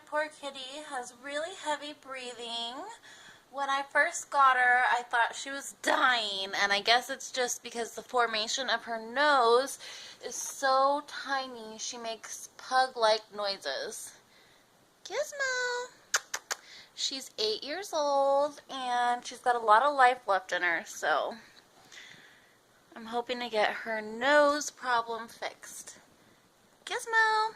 poor kitty has really heavy breathing. When I first got her, I thought she was dying, and I guess it's just because the formation of her nose is so tiny, she makes pug-like noises. Gizmo! She's 8 years old, and she's got a lot of life left in her, so I'm hoping to get her nose problem fixed. Gizmo!